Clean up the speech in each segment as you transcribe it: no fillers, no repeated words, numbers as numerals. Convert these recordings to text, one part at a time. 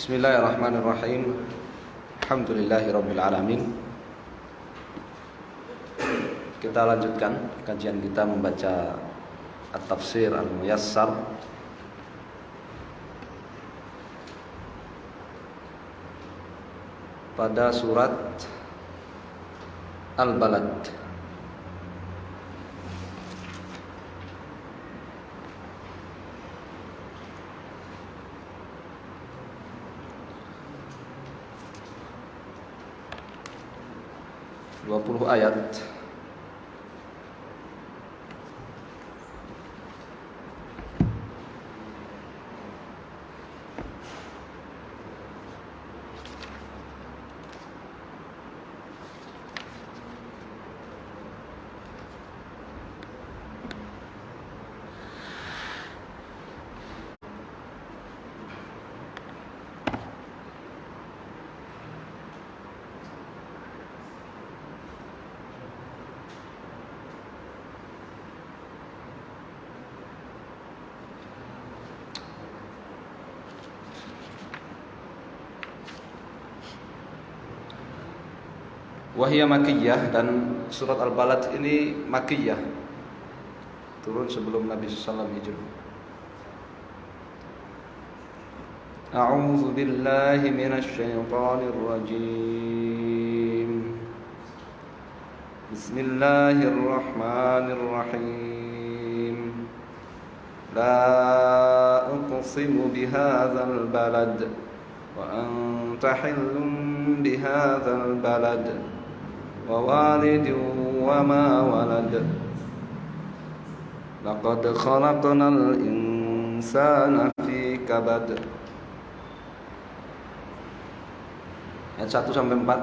Bismillahirrahmanirrahim. Alhamdulillahirabbil alamin. Kita lanjutkan kajian kita membaca At-Tafsir Al-Muyassar pada surat Al-Balad. Dua puluh ayat. Wahia Makkiyah, dan surat Al-Balad ini Makkiyah, turun sebelum Nabi SAW hijrah. A'udzu billahi minasy syaithanir rajim. Bismillahirrahmanirrahim. La uqsimu bihadzal balad wa anta hillun bihadzal balad wa walidin wa ma walad laqad khalaqnal insana fi kabad. Ayat 1 sampai 4.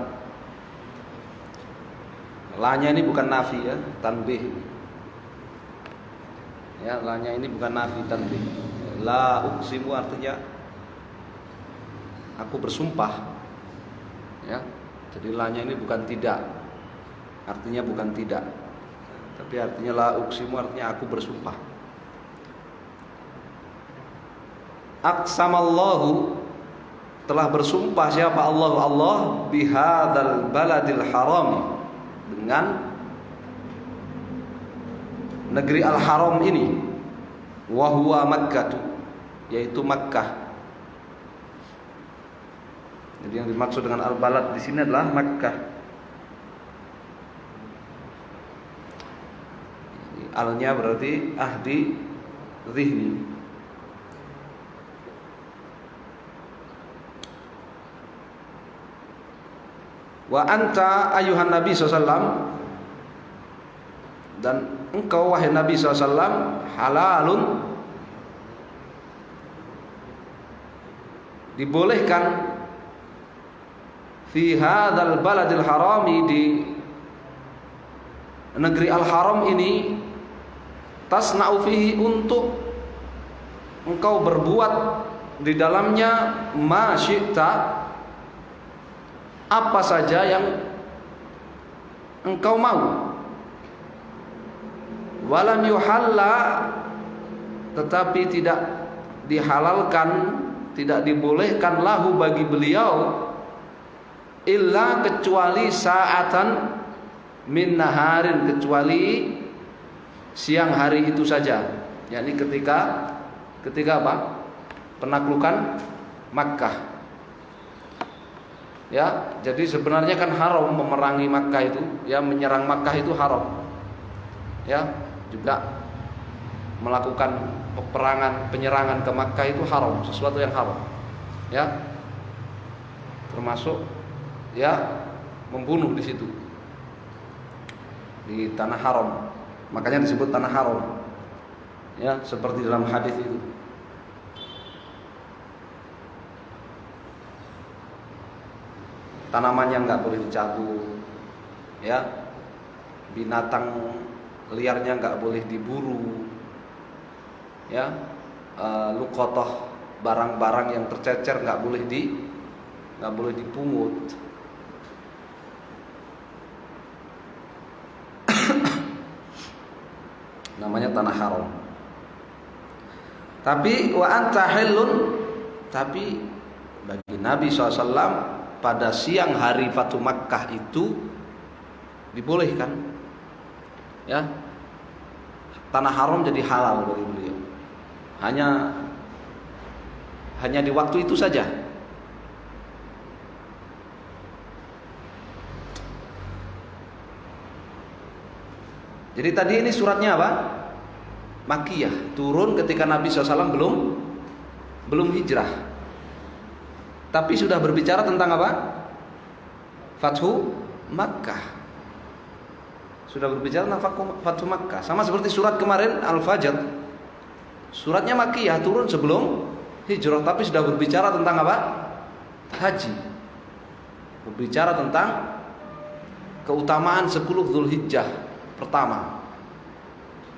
La-nya ini bukan nafi ya, tanbih. Ya, la-nya ini bukan nafi, tanbih. La uqsimu artinya aku bersumpah. Ya. Jadi la-nya ini bukan tidak. Artinya bukan tidak, tapi artinya la uqsimu artinya aku bersumpah. Aqsamallahu, telah bersumpah siapa Allah bihadzal baladil haram, dengan negeri al-haram ini, wa huwa Makkah, yaitu Makkah. Jadi yang dimaksud dengan al-balad di sini adalah Makkah. Alnya berarti ahdi zihni. Wa anta ayuhan Nabi SAW, dan engkau wahai Nabi SAW, halalun, dibolehkan, fi hadzal baladil harami, di negeri al-haram ini, tasna'u fihi, untuk engkau berbuat di dalamnya, ma syi'ta, apa saja yang engkau mau. Walam yuhalla, tetapi tidak dihalalkan, tidak dibolehkan, lahu, bagi beliau, illa, kecuali sa'atan min naharin, kecuali siang hari itu saja, yakni ketika apa? Penaklukan Makkah. Ya, jadi sebenarnya kan haram memerangi Makkah itu, ya, menyerang Makkah itu haram. Ya, juga melakukan penyerangan ke Makkah itu haram, sesuatu yang haram. Ya. Termasuk ya membunuh di situ, di tanah haram. Makanya disebut tanah haram. Ya, seperti dalam hadis itu. Tanaman yang enggak boleh dicabut. Ya. Binatang liarnya enggak boleh diburu. Ya. Luqatah, barang-barang yang tercecer enggak boleh dipungut. Namanya tanah haram. Tapi wa anta hillun, tapi bagi Nabi SAW pada siang hari Fathu Makkah itu dibolehkan, ya, tanah haram jadi halal bagi beliau. Hanya di waktu itu saja. Jadi tadi ini suratnya apa? Makkiyah, turun ketika Nabi SAW belum hijrah. Tapi sudah berbicara tentang apa? Fathu Makkah. Sudah berbicara tentang Fathu Makkah. Sama seperti surat kemarin Al-Fajr. Suratnya Makkiyah, turun sebelum hijrah, tapi sudah berbicara tentang apa? Haji. Berbicara tentang keutamaan 10 Dzulhijjah pertama.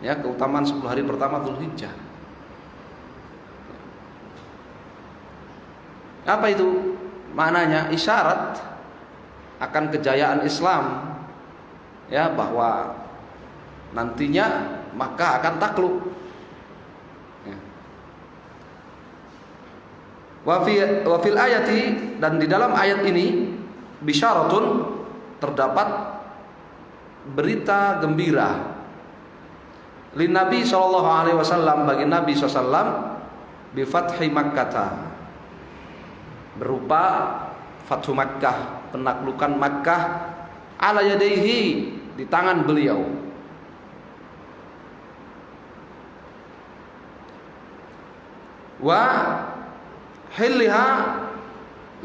Ya, keutamaan 10 hari pertama Dzulhijjah. Apa itu maknanya? Isyarat akan kejayaan Islam, ya, bahwa nantinya Makkah akan takluk. Ya. Wa fil ayati, dan di dalam ayat ini bisyaratun, terdapat berita gembira lin Nabi sallallahu alaihi wasallam, bagi Nabi sallallahu bi fathi Makkah, berupa Fathu Makkah, penaklukan Makkah, ala yadaihi, di tangan beliau. Wa hilliha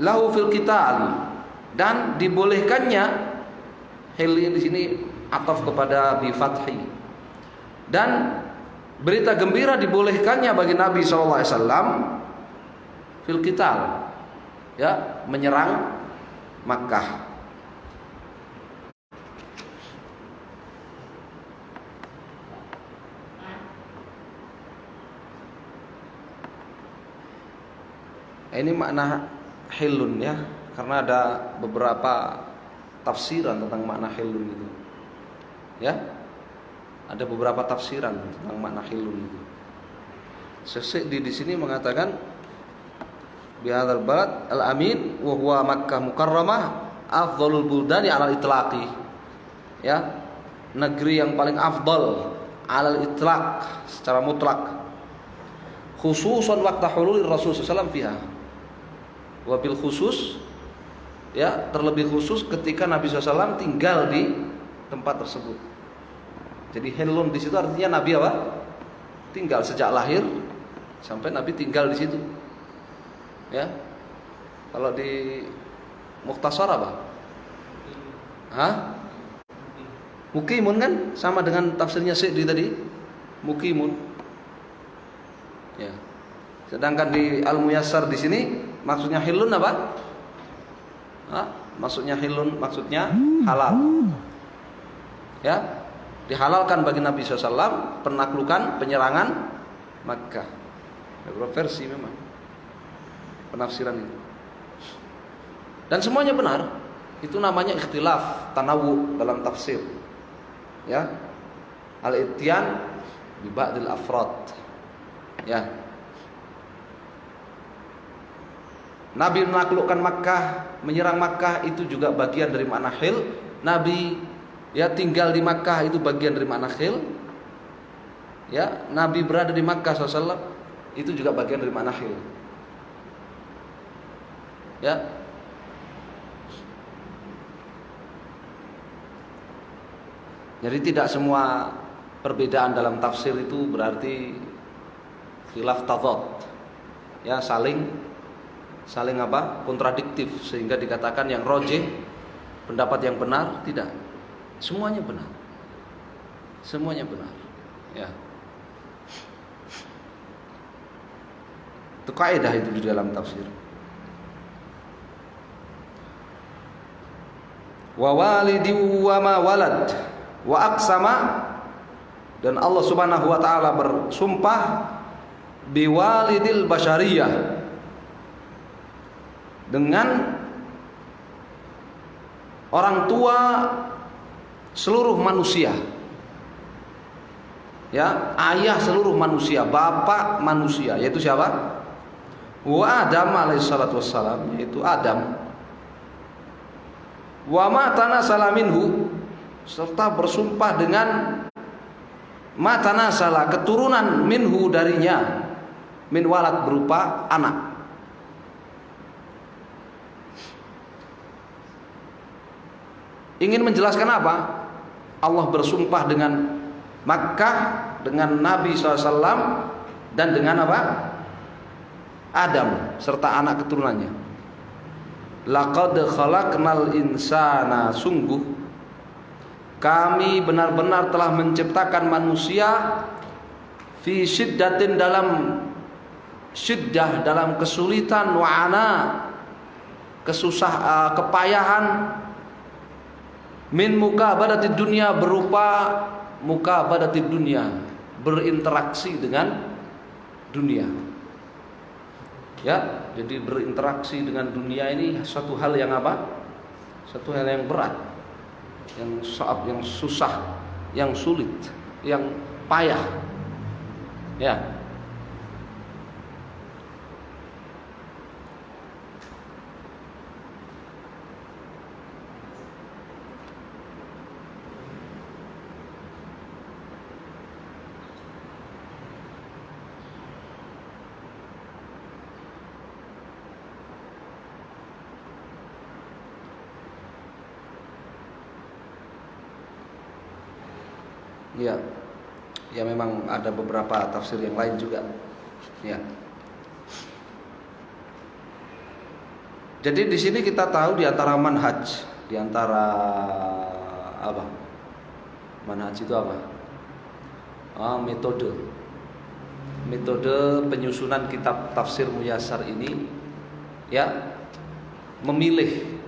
lahu fil qital, dan dibolehkannya, hilli di sini ataf kepada bi fathi, dan berita gembira dibolehkannya bagi Nabi sallallahu alaihi wasallam fil qital, ya, menyerang Makkah. Ini makna hilun, ya, karena ada beberapa tafsiran tentang makna hilun itu, ya, ada beberapa tafsiran tentang makna hilun itu. Syekh di sini mengatakan bihadzal balad al-amin wa huwa Makkah Mukarramah afdhalul buldani 'alal itlaqi, ya, negeri yang paling afdal 'alal itlaq, secara mutlak, khususan waqta hululir Rasul sallallahu alaihi wasallam fiha, wabil khusus, ya, terlebih khusus ketika Nabi SAW tinggal di tempat tersebut. Jadi hilun di situ artinya Nabi apa? Tinggal sejak lahir sampai Nabi tinggal di situ. Ya. Kalau di Mukhtasar apa? Hah? Mukimun kan? Sama dengan tafsirnya Syekh tadi. Mukimun. Ya. Sedangkan di Al-Muyassar di sini maksudnya hilun apa? Hah? Maksudnya hilun, maksudnya halal. Ya, dihalalkan bagi Nabi SAW penaklukan, penyerangan Makkah. Ada beberapa versi memang penafsiran itu. Dan semuanya benar. Itu namanya ikhtilaf, tanawu dalam tafsir. Ya. Al-ityan bi ba'dil afrad. Ya. Nabi menaklukkan Makkah, menyerang Makkah, itu juga bagian dari makna hil. Nabi, ya, tinggal di Makkah, itu bagian dari makna hil. Ya, Nabi berada di Makkah SAW, itu juga bagian dari makna hil. Ya. Jadi tidak semua perbedaan dalam tafsir itu berarti khilaf tadad. Ya, saling apa? Kontradiktif, sehingga dikatakan yang rojih, pendapat yang benar, tidak. Semuanya benar. Semuanya benar. Ya. Itu kaidah itu di dalam tafsir. Wa walidi wa ma walad wa aqsama, dan Allah Subhanahu wa taala bersumpah biwalidil basyariyah, dengan orang tua seluruh manusia. Ya, ayah seluruh manusia, bapak manusia, yaitu siapa? wa Adam alaihissalatu wassalam, yaitu Adam, wa ma tanasala minhu, serta bersumpah dengan ma tanasala, keturunan, minhu darinya, min walad berupa anak. Ingin menjelaskan apa? Allah bersumpah dengan Makkah, dengan Nabi SAW, dan dengan apa? Adam serta anak keturunannya. Laqad khalaqnal insana, sungguh kami benar-benar telah menciptakan manusia fi syiddatin, dalam syiddah, dalam kesulitan, wa ana, kepayahan, min mukabadati dunia, berupa mukabadati dunia, berinteraksi dengan dunia. Ya, jadi berinteraksi dengan dunia ini satu hal yang apa? Satu hal yang berat, yang susah, yang sulit, yang payah. Ya. Ya, ya memang ada beberapa tafsir yang lain juga. Ya. Jadi di sini kita tahu di antara manhaj, di antara apa? Manhaj itu apa? Metode penyusunan kitab tafsir Muyassar ini, ya, memilih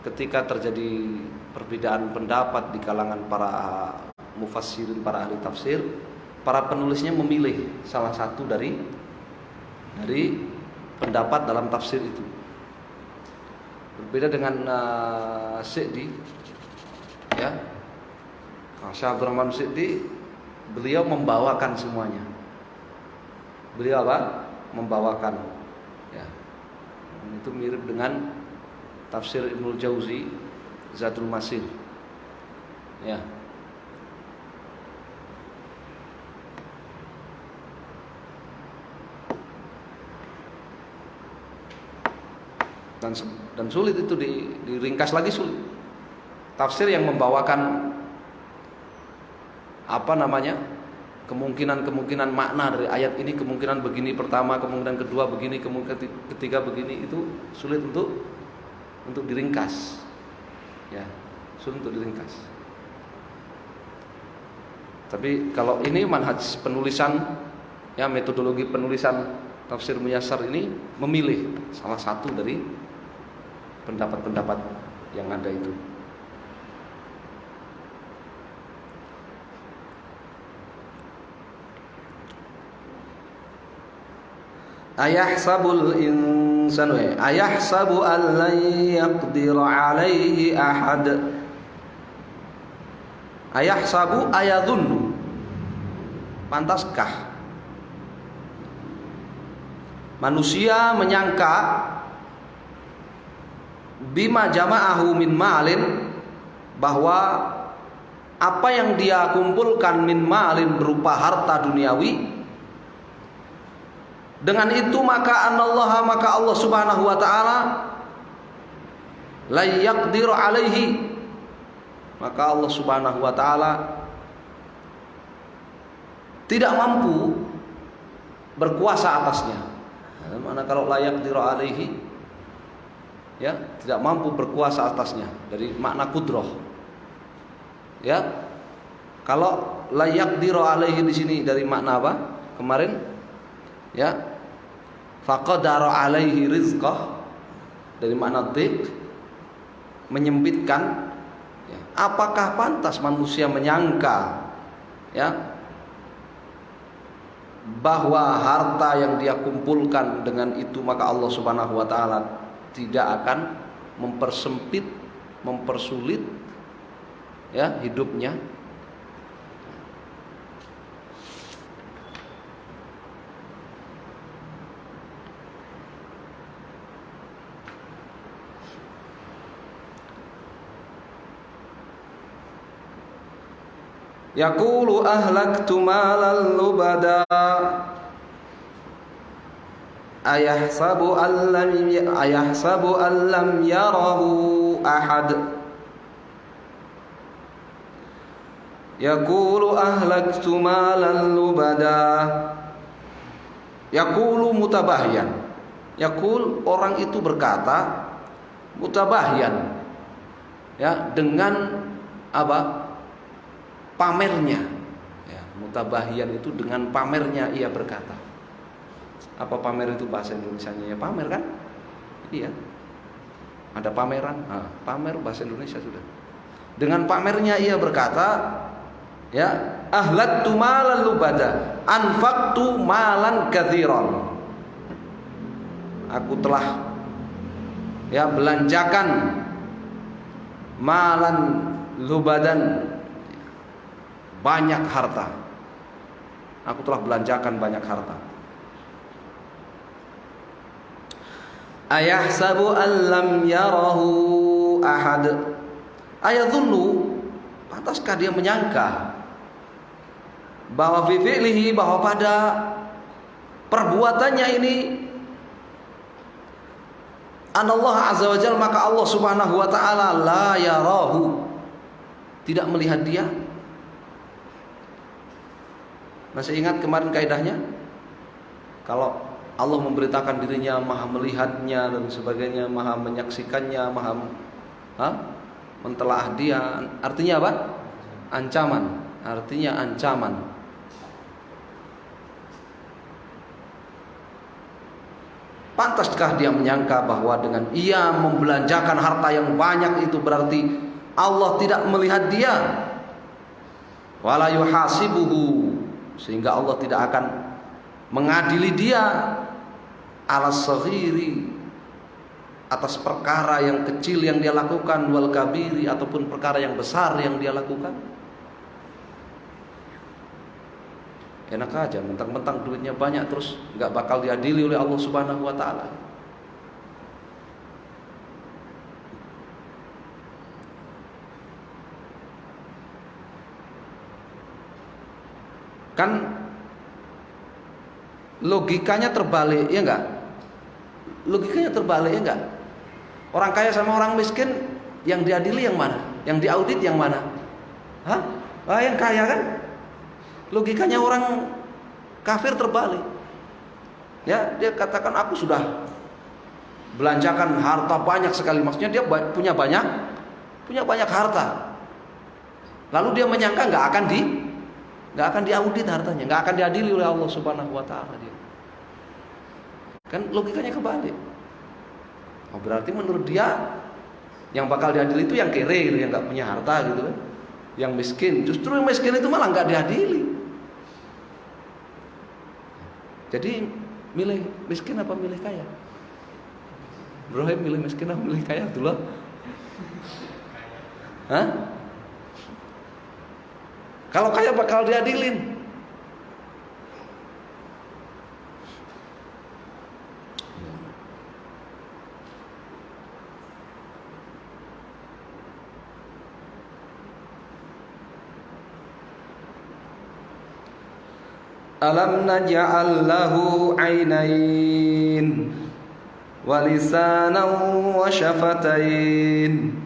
ketika terjadi perbedaan pendapat di kalangan para mufassirin, para ahli tafsir, para penulisnya memilih salah satu dari pendapat dalam tafsir itu. Berbeda dengan Sa'di, ya, Syekh Abdurrahman Sa'di, beliau membawakan semuanya. Beliau apa? Membawakan. Ya. Itu mirip dengan tafsir Ibnul Jauzi, Zadul Masir. Ya. Dan sulit itu diringkas lagi, sulit. Tafsir yang membawakan apa namanya? Kemungkinan makna dari ayat ini, kemungkinan begini pertama, kemungkinan kedua begini, kemungkinan ketiga begini, itu sulit untuk diringkas. Ya, sulit untuk diringkas. Tapi kalau ini manhaj penulisan, ya, metodologi penulisan tafsir Muyassar ini memilih salah satu dari pendapat-pendapat yang ada itu. Ayahsabul insanu, ayahsabu an lan yaqdir alaihi ahad. Ayahsabu, ayadhunnu, pantaskah manusia menyangka bima jama'ahu min malin, bahwa apa yang dia kumpulkan min malin berupa harta duniawi, dengan itu maka Allah Subhanahu wa taala la yaqdir alaihi, maka Allah Subhanahu wa taala tidak mampu berkuasa atasnya. Mana kalau la yaqdir alaihi, ya, tidak mampu berkuasa atasnya, dari makna kudrah. Ya. Kalau la yaqdir alaihi di sini dari makna apa? Kemarin, ya, faqadara alaihi rizqah, dari makna dhiq, menyempitkan. Ya. Apakah pantas manusia menyangka, ya, bahwa harta yang dia kumpulkan dengan itu maka Allah Subhanahu wa taala tidak akan mempersempit, mempersulit, ya, hidupnya. Yaqulu ahlaktu malan lubada ayahsabu an lam yarahu ahad. Yaqulu ahlaktu malan lubada. Yaqulu mutabahyan. Yaqul, orang itu berkata mutabahyan, ya, dengan apa? Pamernya. Ya, mutabahyan itu dengan pamernya ia berkata. Apa pamer itu bahasa Indonesianya? Ya pamer kan? Iya. Ada pameran, pamer bahasa Indonesia sudah. Dengan pamernya ia berkata, ya, ahlattu malan lubada, anfaqtu malan katsiran. Aku telah, ya, belanjakan malan lubadan, banyak harta. Aku telah belanjakan banyak harta. Ayahsabu an lam yarahu ahad. Ayadhunnu, pantaskah dia menyangka bahwa fi fi'lihi, bahwa pada perbuatannya ini, anallah azza wa jalla, maka Allah subhanahu wa ta'ala la yarahu, tidak melihat dia. Masih ingat kemarin kaidahnya? Kalau Allah memberitakan dirinya maha melihatnya dan sebagainya, maha menyaksikannya, maha mentelaah dia, artinya apa? Ancaman. Artinya ancaman. Pantaskah dia menyangka bahwa dengan ia membelanjakan harta yang banyak itu berarti Allah tidak melihat dia? Wala yuhasibuhu, sehingga Allah tidak akan mengadili dia alas saghiri, atas perkara yang kecil yang dia lakukan, wal kabiri, ataupun perkara yang besar yang dia lakukan. Enak aja, mentang-mentang duitnya banyak terus nggak bakal diadili oleh Allah subhanahu wa ta'ala. Kan logikanya terbalik, ya enggak? Logikanya terbalik, ya enggak? Orang kaya sama orang miskin, yang diadili yang mana? Yang diaudit yang mana? Hah? Yang kaya kan? Logikanya orang kafir terbalik. Ya, dia katakan aku sudah belanjakan harta banyak sekali. Maksudnya dia punya banyak harta. Lalu dia menyangka nggak akan diaudit hartanya, nggak akan diadili oleh Allah subhanahu wa ta'ala. Dia kan logikanya kebalik. Oh, berarti menurut dia yang bakal diadili itu yang kere gitu, yang nggak punya harta gitu kan, yang miskin. Justru yang miskin itu malah nggak diadili. Jadi milih miskin apa milih kaya? Ibrahim milih miskin apa milih kaya? Abdullah? Hah? Kalau kaya bakal diadilin. Alam naj'al lahu 'ainain wa lisanan wa syafatain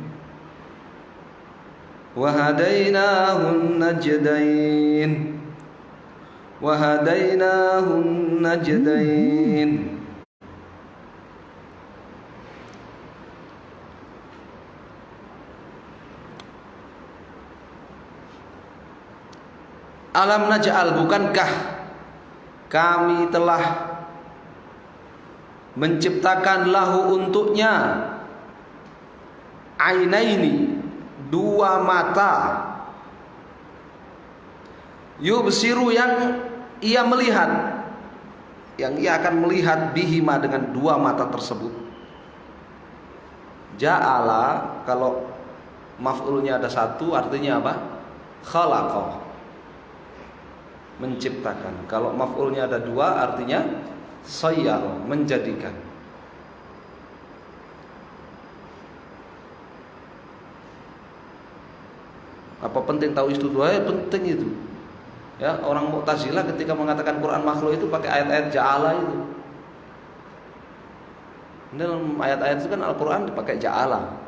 wa hadainahun najdain Alam naj'al, bukankah kami telah menciptakan lahu untuknya ainaini, dua mata, yubsiru, yang ia melihat, yang ia akan melihat bihima, dengan dua mata tersebut. Ja'ala, kalau maf'ulnya ada satu artinya apa? Khalaqa, menciptakan. Kalau maf'ulnya ada dua artinya sayyar, menjadikan. Apa penting tahu istiwa? Penting itu. Ya, orang Mu'tazilah ketika mengatakan Quran makhluk itu pakai ayat-ayat ja'ala itu. Dalam ayat-ayat itu kan Al-Quran dipakai ja'ala.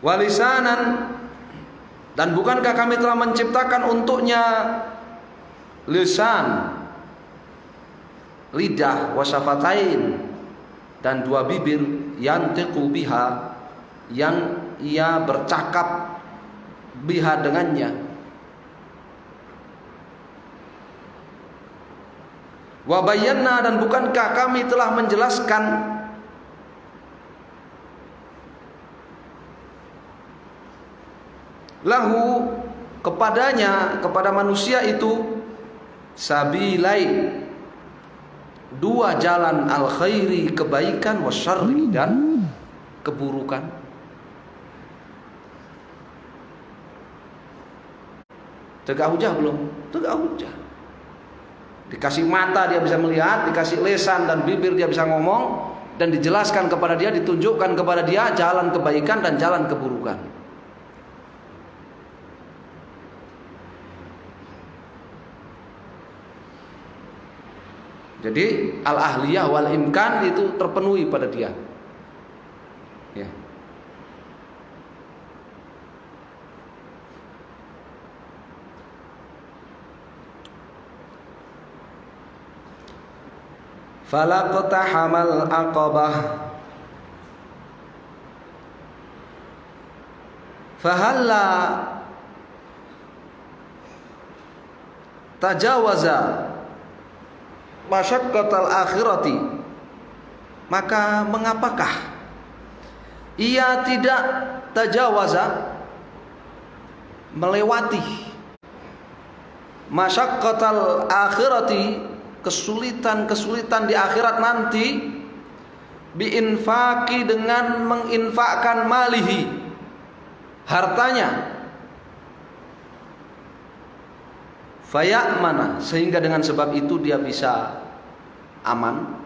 Walisanan, dan bukankah kami telah menciptakan untuknya lisan, lidah, wasyafatain, dan dua bibir, yantiqu biha, yang ia bercakap biha dengannya. Wa bayyana, dan bukankah kami telah menjelaskan lahu, kepadanya, kepada manusia itu, sabilai, dua jalan, al khairi, kebaikan, wasyarri, dan keburukan. Tegak hujah belum? Tegak hujah. Dikasih mata dia bisa melihat, dikasih lisan dan bibir dia bisa ngomong, dan dijelaskan kepada dia, ditunjukkan kepada dia jalan kebaikan dan jalan keburukan. Jadi al-ahliyah wal imkan itu terpenuhi pada dia. Ya. Falaqtahamal aqabah fahalla tajawaza masyaqqatal akhirati, maka mengapakah ia tidak tajawaza, melewati, masyaqqatal akhirati, kesulitan-kesulitan di akhirat nanti, biinfaqi, dengan menginfakkan malihi, hartanya, fayamana, sehingga dengan sebab itu dia bisa aman.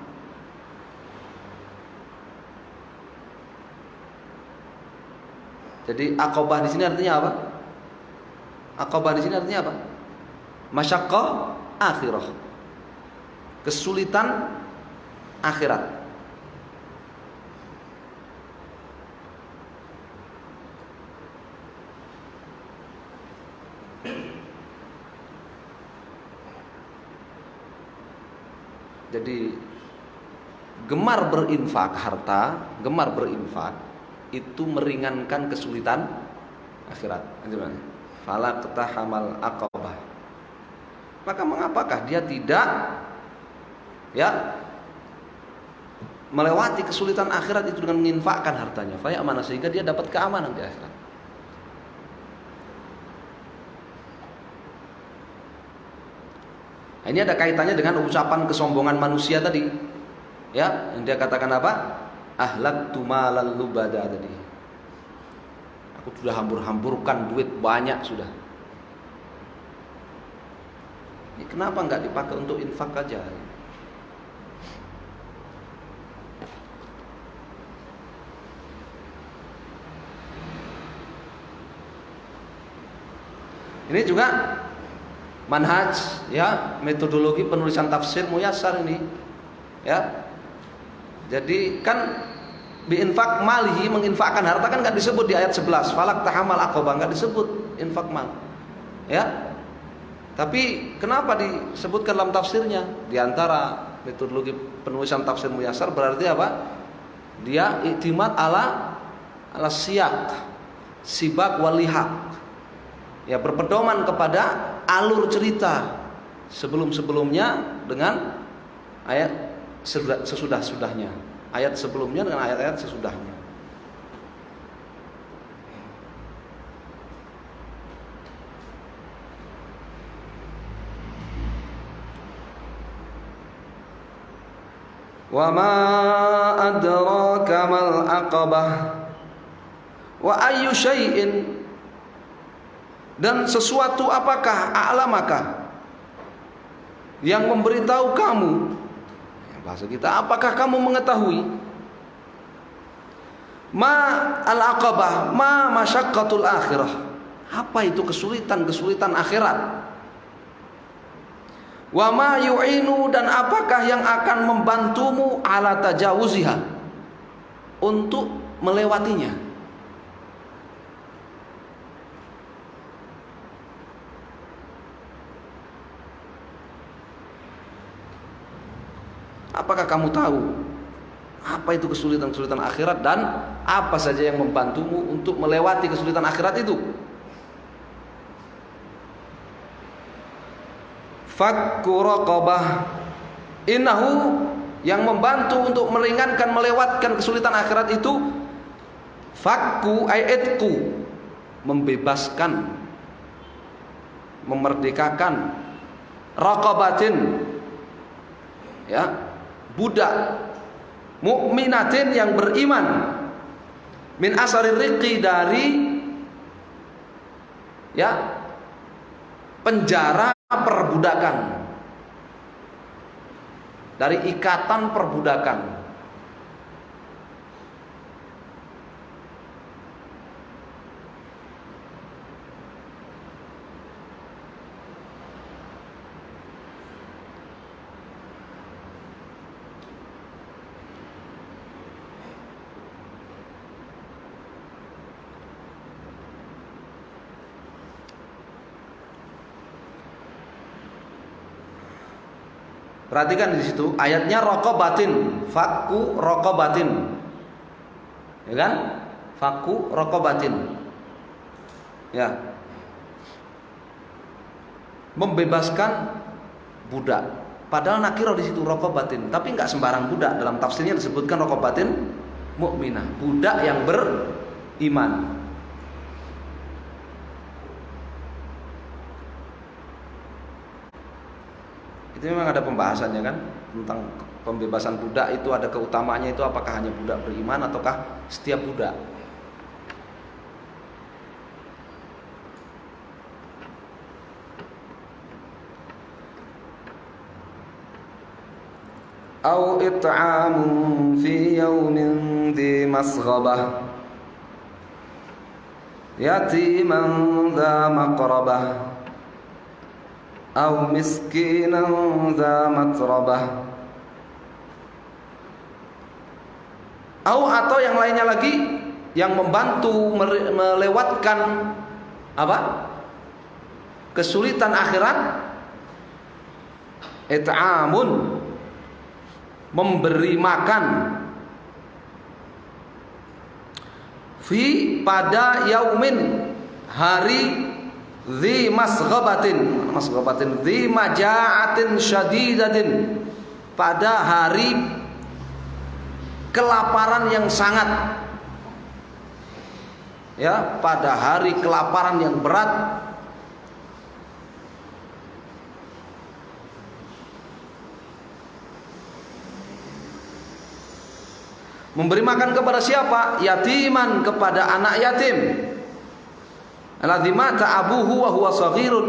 Jadi aqabah di sini artinya apa? Aqabah di sini artinya apa? Masyaqqah akhirah, kesulitan akhirat. Jadi gemar berinfak harta, gemar berinfak itu meringankan kesulitan akhirat. Gimana? Fala qtahamal aqabah. Maka mengapakah dia tidak melewati kesulitan akhirat itu dengan menginfakkan hartanya, fayamana, sehingga dia dapat keamanan di akhirat. Ini ada kaitannya dengan ucapan kesombongan manusia tadi, ya, yang dia katakan apa? Ahlaktu malal lubada tadi. Aku sudah hambur-hamburkan duit banyak sudah. Ini kenapa nggak dipakai untuk infak aja? Ini juga manhaj, ya, metodologi penulisan tafsir muyassar ini, ya. Jadi kan biinfak malihi, menginfakkan harta, kan nggak disebut di ayat 11. Falak tahamal aqabah, nggak disebut infak mal, ya. Tapi kenapa disebutkan dalam tafsirnya? Di antara metodologi penulisan tafsir muyassar berarti apa? Dia iktimat ala siyaq, sibak walihaq. Ya, berpedoman kepada alur cerita sebelum-sebelumnya dengan ayat sesudah-sudahnya, ayat sebelumnya dengan ayat-ayat sesudahnya. Wa ma adraka mal aqabah wa ayyu syai'in, dan sesuatu apakah a'lamaka, yang memberitahu kamu, Bahasa kita, apakah kamu mengetahui ma al-aqabah, ma masyaqqatul akhirah? Apa itu kesulitan akhirat? Wa ma yu'inu, dan apakah yang akan membantumu ala tajawuziha, untuk melewatinya? Apakah kamu tahu apa itu kesulitan akhirat dan apa saja yang membantumu untuk melewati kesulitan akhirat itu? Fakku raqabah, innahu, yang membantu untuk meringankan, melewatkan kesulitan akhirat itu, fakku ayatku, membebaskan, memerdekakan, raqabatin, ya, budak, mukminatin, yang beriman, min asari riqi, dari, ya, penjara perbudakan, dari ikatan perbudakan. Perhatikan di situ ayatnya, raqabatin, fakku raqabatin, ya kan? Fakku raqabatin, ya, membebaskan budak. Padahal nakirah di situ raqabatin, tapi nggak sembarang budak. Dalam tafsirnya disebutkan raqabatin mukminah, budak yang beriman. Itu memang ada pembahasannya kan, tentang pembebasan budak itu ada keutamaannya itu, apakah hanya budak beriman ataukah setiap budak. Au it'amun fi yaumin dhi masghabah yatiman dha maqrabah au miskinan dha matrabah, atau yang lainnya lagi yang membantu melewatkan apa? Kesulitan akhirat, it'amun, memberi makan, fi, pada, yaumin, hari, dhi masghabatin, dhi maja'atin syadidatin, pada hari kelaparan yang sangat, ya, pada hari kelaparan yang berat. Memberi makan kepada siapa? Yatiman, kepada anak yatim. Alladzi mata abuhu wa huwa shaghirun,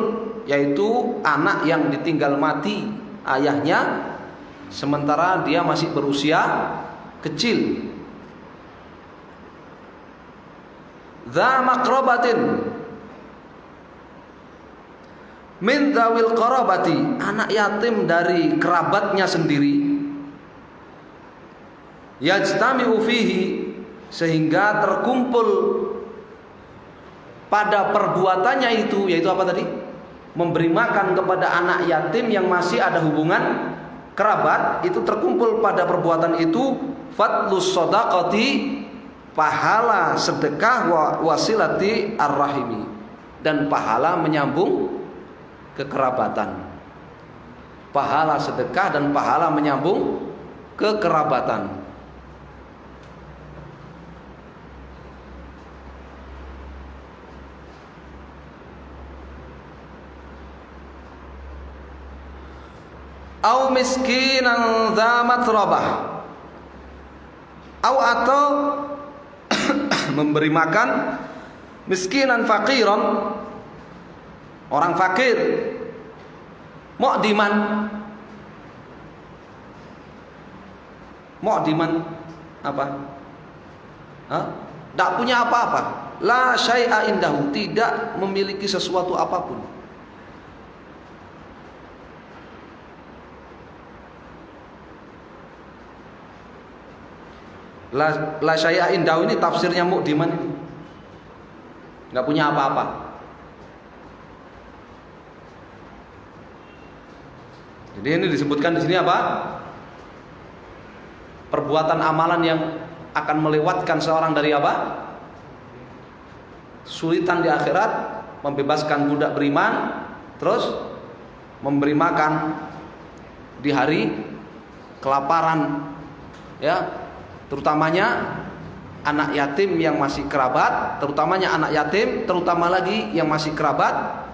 yaitu anak yang ditinggal mati ayahnya sementara dia masih berusia kecil. Dza maqrabatin, min dzawil qarabati, anak yatim dari kerabatnya sendiri. Yajtami'u fihi, sehingga terkumpul pada perbuatannya itu, yaitu apa tadi? Memberi makan kepada anak yatim yang masih ada hubungan kerabat, itu terkumpul pada perbuatan itu fadlus shadaqati, pahala sedekah, wasilati ar-rahimi, dan pahala menyambung kekerabatan. Pahala sedekah dan pahala menyambung kekerabatan. Au miskinan dza matrabah, atau memberi makan miskinan faqiran, orang fakir, mu'diman, Mu'diman apa? Tidak punya apa-apa. La syai'a indahu, tidak memiliki sesuatu apapun. La syai'a indahu ini tafsirnya mu'diman, nggak punya apa-apa. Jadi ini disebutkan di sini apa? Perbuatan amalan yang akan melewatkan seorang dari apa? Sulitan di akhirat, membebaskan budak beriman, terus memberi makan di hari kelaparan, ya, terutamanya anak yatim yang masih kerabat, terutamanya anak yatim, terutama lagi yang masih kerabat,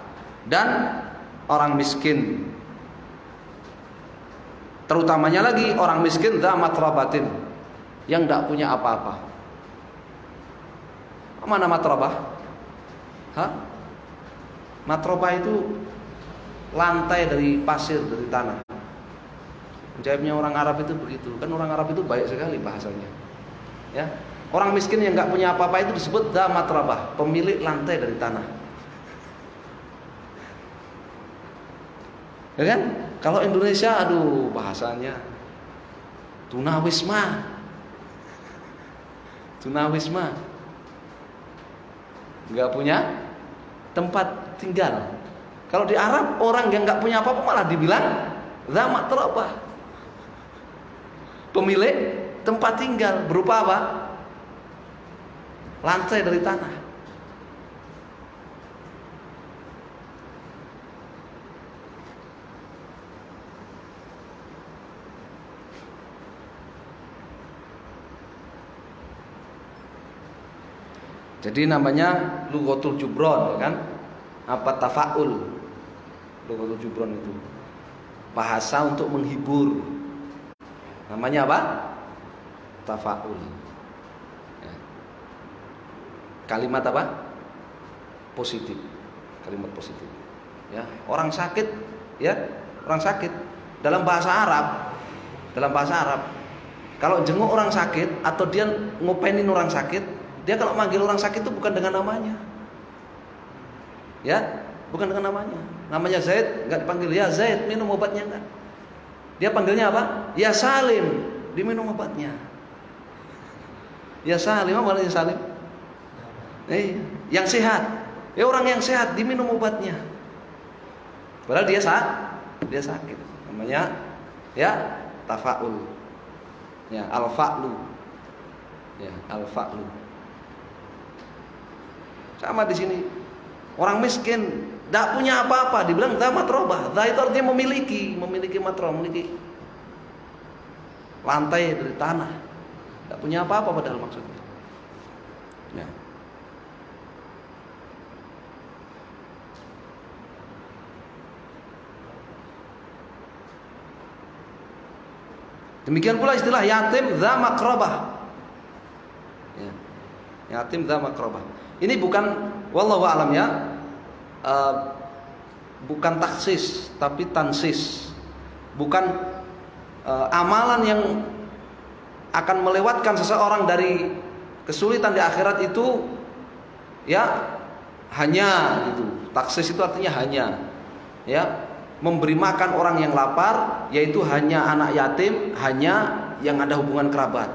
dan orang miskin. Terutamanya lagi orang miskin dza matrabatin, yang tidak punya apa-apa. Mana matrabah? Matrabah itu lantai dari pasir, dari tanah. Ajaibnya orang Arab itu begitu. Kan orang Arab itu baik sekali bahasanya. Ya, orang miskin yang nggak punya apa-apa itu disebut dza matrabah, pemilik lantai dari tanah. Ya kan? Kalau Indonesia, aduh bahasanya tunawisma. Nggak punya tempat tinggal. Kalau di Arab, orang yang nggak punya apa-apa malah dibilang dza matrabah, pemilik tempat tinggal berupa apa? Lantai dari tanah. Jadi namanya lughatul jubron, ya kan? Apa tafaul? Lughatul jubron itu bahasa untuk menghibur. Namanya apa? Tafaul. Ya. Kalimat apa? Positif. Kalimat positif. Ya, orang sakit, ya, orang sakit. Dalam bahasa Arab, kalau jenguk orang sakit atau dia ngopenin orang sakit, dia kalau manggil orang sakit itu bukan dengan namanya. Ya, bukan dengan namanya. Namanya Zaid, enggak dipanggil ya Zaid, minum obatnya enggak. Dia panggilnya apa? Ya Salim, diminum obatnya. Ya Salim, apa namanya Salim? Yang sehat. Ya orang yang sehat diminum obatnya. Padahal dia sakit. Namanya ya tafaul. Ya al-fa'lu. Ya al-fa'lu. Sama di sini. Orang miskin tidak punya apa-apa, dibilang dza matrabah. Dza itu artinya memiliki matrabah, memiliki lantai dari tanah. Tidak punya apa-apa padahal maksudnya. Ya. Demikian pula istilah yatim dza makrabah. Ya. Yatim dza makrabah. Ini bukan, wallahu a'lam ya, bukan taksis tapi tansis. Bukan amalan yang akan melewatkan seseorang dari kesulitan di akhirat itu, ya, hanya gitu. Taksis itu artinya hanya, ya, memberi makan orang yang lapar, yaitu hanya anak yatim, hanya yang ada hubungan kerabat.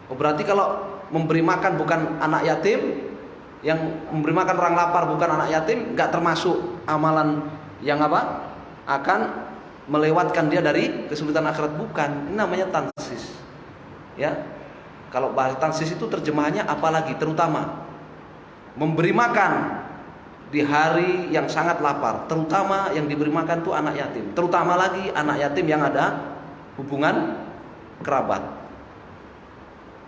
Oh, berarti kalau memberi makan bukan anak yatim, yang memberi makan orang lapar bukan anak yatim, nggak termasuk amalan yang apa? Akan melewatkan dia dari kesulitan akhirat, bukan. Ini namanya tansis. Ya. Kalau bahasa tansis itu terjemahannya apalagi, terutama memberi makan di hari yang sangat lapar, terutama yang diberi makan itu anak yatim, terutama lagi anak yatim yang ada hubungan kerabat,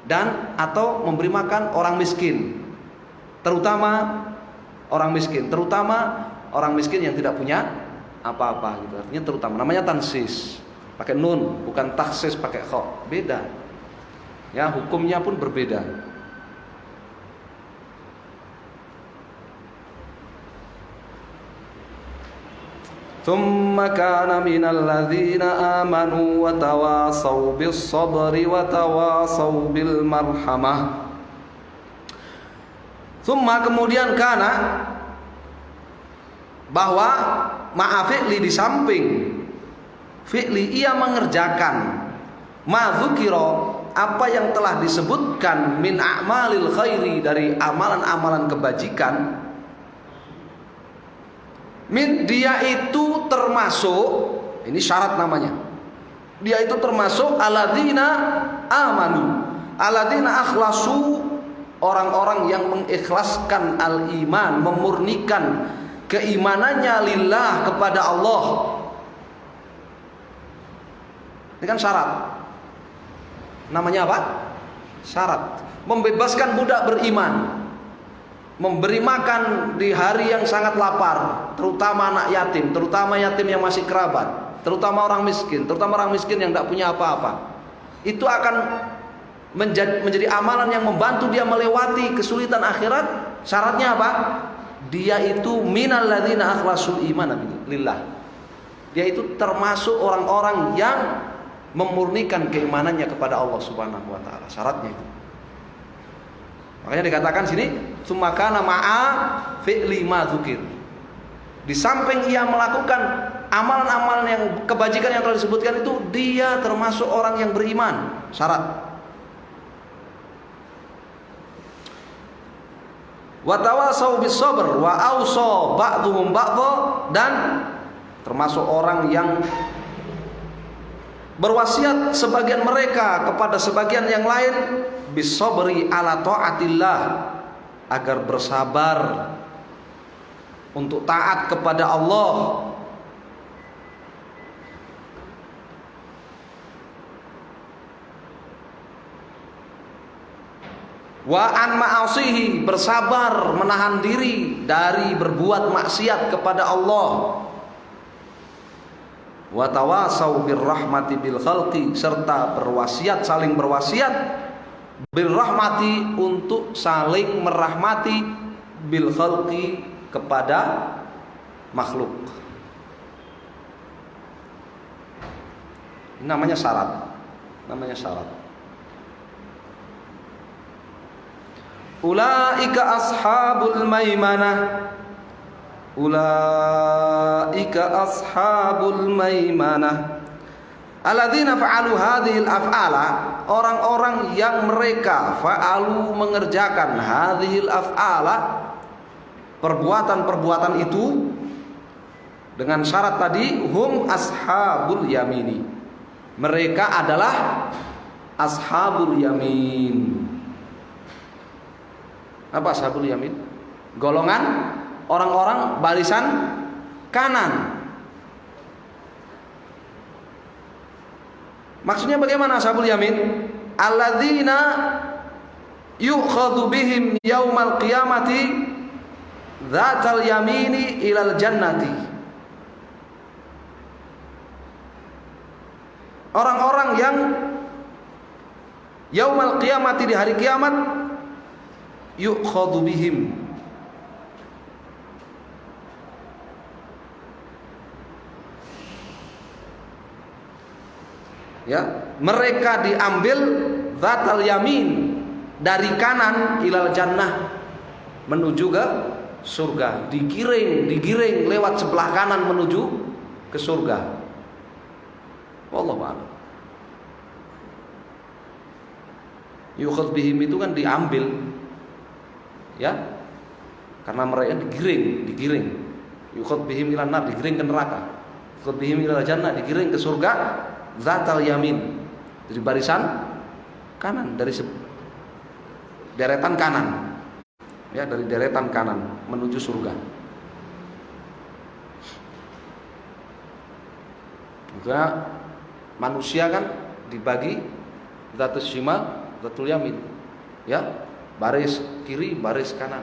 dan atau memberi makan orang miskin, terutama orang miskin, terutama orang miskin yang tidak punya apa-apa gitu. Artinya terutama, namanya tansis, pakai nun, bukan taksis pakai kha, beda. Ya, hukumnya pun berbeda. Tsumma kana minal ladzina amanu wa tawasaw bis sabri wa tawasaw bil marhamah. Tsumma kemudian kana, bahwa ma'a fi'li, di samping fi'li ia mengerjakan ma dzukira, apa yang telah disebutkan min a'malil khairi, dari amalan-amalan kebajikan. Min, dia itu termasuk, ini syarat namanya, dia itu termasuk alladzina amanu, alladzina akhlasu, orang-orang yang mengikhlaskan al-iman, memurnikan keimanannya lillah, kepada Allah. Ini kan syarat. Namanya apa? Syarat. Membebaskan budak beriman, memberi makan di hari yang sangat lapar, terutama anak yatim, terutama yatim yang masih kerabat, terutama orang miskin yang tidak punya apa-apa. Itu akan menjadi amalan yang membantu dia melewati kesulitan akhirat. Syaratnya apa? Dia itu minal ladzina akhlasul iman lillah. Dia itu termasuk orang-orang yang memurnikan keimanannya kepada Allah Subhanahu wa taala. Syaratnya itu. Makanya dikatakan sini tsumma kana ma'a fi'li ma dzukir. Di samping ia melakukan amalan-amalan yang kebajikan yang telah disebutkan itu, dia termasuk orang yang beriman. Syarat. Wa tawasaw bis sabr wa awsa ba'dhum ba'dha, dan termasuk orang yang berwasiat sebagian mereka kepada sebagian yang lain bis sabri ala taatillah, agar bersabar untuk taat kepada Allah. Wa an ma'asihi, bersabar menahan diri dari berbuat maksiat kepada Allah. Wa tawasaw birrahmati bil khalqi, serta berwasiat, saling berwasiat birrahmati, untuk saling merahmati, bil khalqi, kepada makhluk. Ini namanya syarat. Namanya syarat. Ulaika ashabul maimanah, ulaika ashabul maimanah alladzina fa'alu hadhil af'ala, orang-orang yang mereka fa'alu, mengerjakan hadhil af'ala, perbuatan-perbuatan itu, dengan syarat tadi, hum ashabul yamini, mereka adalah ashabul yamin. Apa ashabul yamin? Golongan orang-orang barisan kanan. Maksudnya bagaimana ashabul yamin? Alladzina yu'khadhu bihim yaumal qiyamati dzatal yamini ilal jannati. Orang-orang yang yaumal qiyamati, di hari kiamat, yu'khadhu bihim, ya, mereka diambil dzatal yamin, dari kanan, ilal jannah, menuju ke surga, digiring lewat sebelah kanan menuju ke surga. Wallahu a'lam. Yu'khadhu bihim itu kan diambil, ya, karena mereka digiring. Yukhad bihim ila nar, digiring ke neraka. Yukhad bihim ila jannah, digiring ke surga. Zatal yamin, dari barisan kanan, dari deretan kanan, ya, dari deretan kanan menuju surga. Juga manusia kan dibagi zatus shimal, zatul yamin, ya, baris kiri, baris kanan.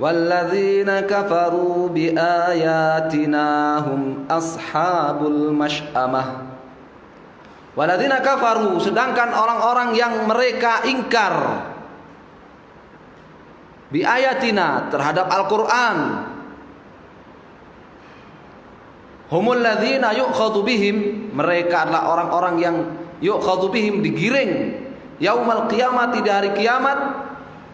Walladzina kafaru biayatina hum ashabul masy'amah. Walladzina kafaru, sedangkan orang-orang yang mereka ingkar bi ayatina, terhadap Al-Qur'an. Humul ladzina yu'khadhu bihim, mereka adalah orang-orang yang yu'khadhu bihim, digiring yaumal qiyamati, di hari kiamat,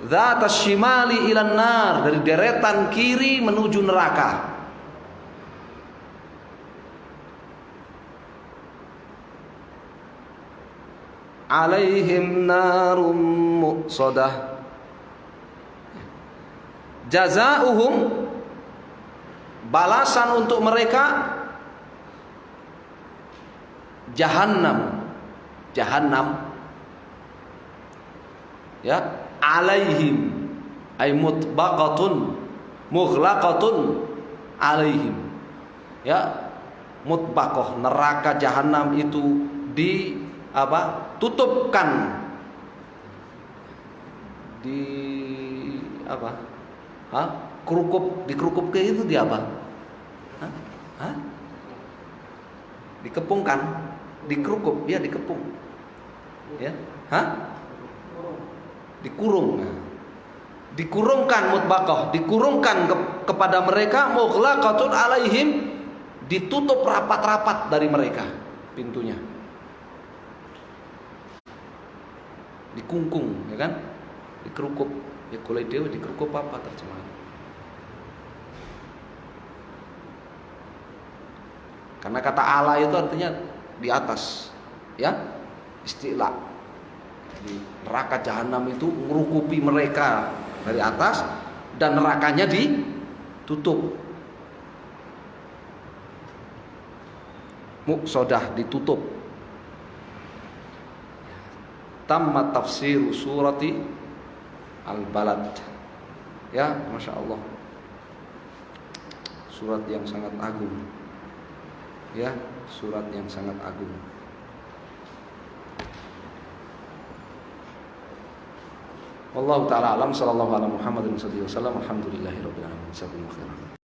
dzatas shimali ilan nar, dari deretan kiri menuju neraka. Alaihim narum muqsadah, jazaohum, balasan untuk mereka, jahannam. Jahannam, ya, alaihim ay mutbaqatun mughlaqatun alaihim, ya, mutbaqah, neraka jahanam itu di apa, tutupkan, di apa, kerukup, dikerukup ke itu, di apa, dikepungkan, dikerukup, ya, dikepung, ya, dikurung, dikurungkan, mutbaqah, dikurungkan kepada mereka, mughlaqatun alaihim, ditutup rapat-rapat dari mereka pintunya, dikungkung, ya kan, dikerukup, ya kulai dewa dikerukup apa terjemahan. Karena kata ala itu artinya di atas, ya, istilah. Jadi neraka jahanam itu merukupi mereka dari atas, dan nerakanya ditutup, muqsadah, ditutup. Tammat tafsir surati Al-Balad. Ya, Masya Allah, surat yang sangat agung, ya, surat yang sangat agung. Wallahu ta'ala alam, sallallahu ala Muhammadin sallallahu alaihi wasallam, alhamdulillahirabbil alamin.